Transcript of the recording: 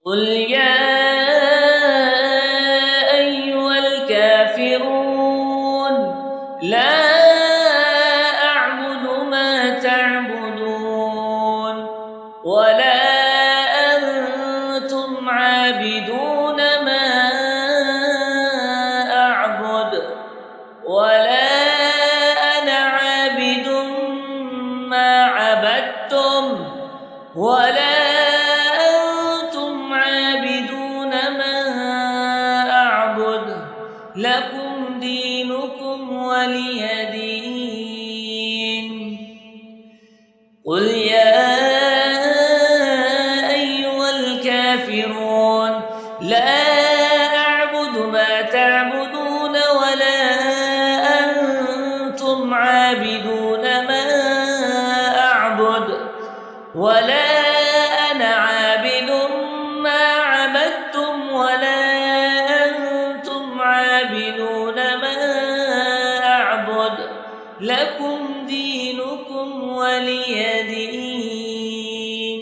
قل يا أيها الكافرون لا أعبد ما تعبدون ولا أنتم عابدون ما أعبد ولا أنا عابد ما عبدتم ولا أنتم عابدون ما أعبد لكم دينكم ولي دين. قل يا أيها الكافرون لا أعبد ما تعبدون ولا أنتم عابدون ما أعبد ولا أنا عابد ما عبدتم ولا أنتم عابدون ما أعبد لكم دينكم ولي